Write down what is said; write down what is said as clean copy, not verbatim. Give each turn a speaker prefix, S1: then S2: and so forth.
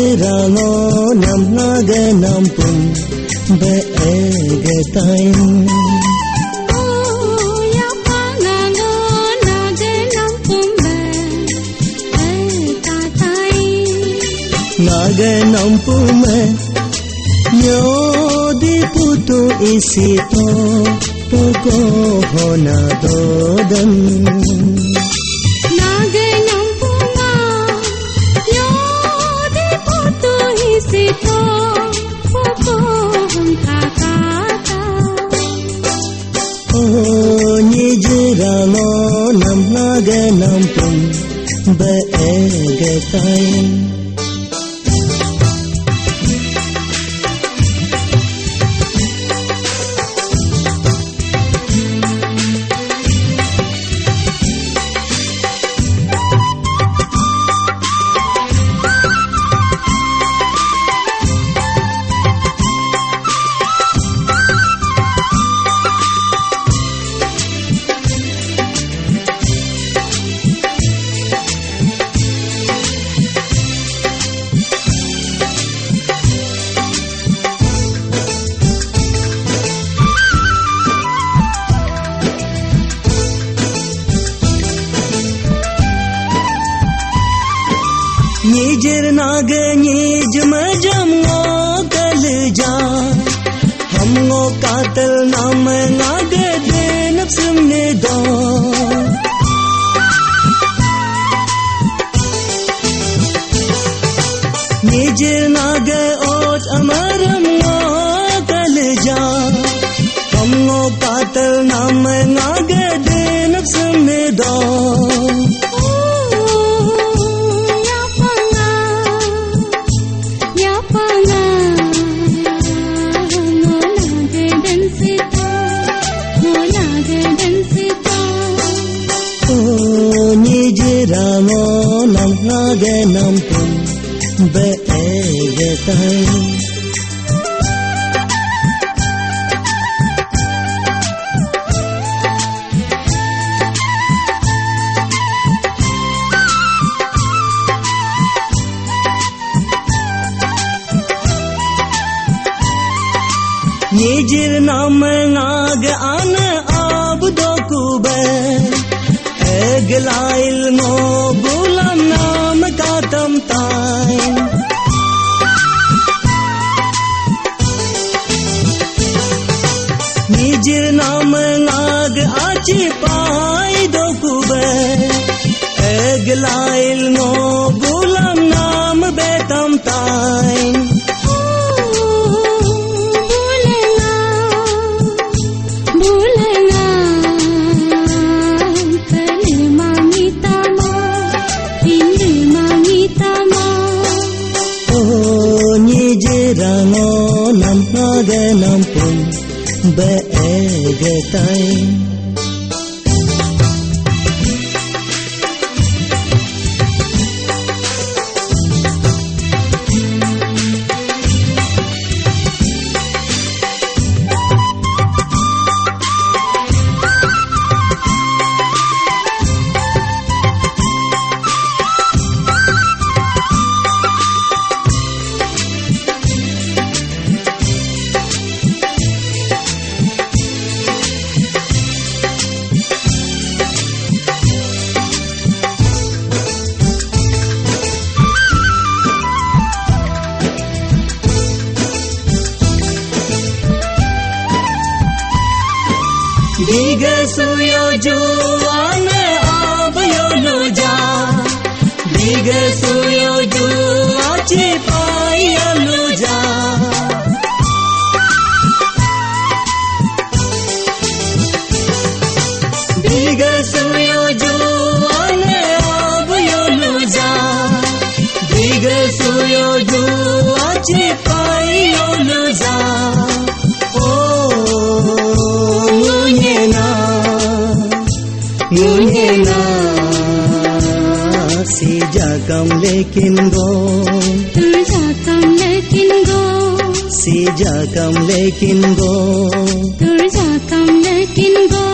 S1: Nyejerango nam naga nampun beegetain. Naga nampume nyo di putu isi to poko hona dodan.
S2: Naga nampuma nyo di putu isi to poko hona kata.
S1: Oh nyejerango nam naga nampun beegetain. Nyejer naga nyej majam ngo kal ja हम ngo कातल नाम नागे दे नफ्सम ने दो Nyejer naga ot amaram ngo kal ja हम ngo कातल नाम नागे दे नफ्सम ने दो Nyejerango nam naga nampun beegetain. Nyejer nam naga ana abdo kube Eglail mo gulam nam katam tain. Nijir nam nag achi pai do kube Eglail mo gulam nam betam tain. Nyejerango nam naga nampun beegetain. Diga suyo juan ab yo luja Diga suyo jua cipai yo luja Diga suyo juan ab yo luja Diga suyo jua cipai yo luja Ngunyena si jakam lekin go
S2: tu jakam lekin go
S1: si jakam lekin go
S2: tu jakam lekin go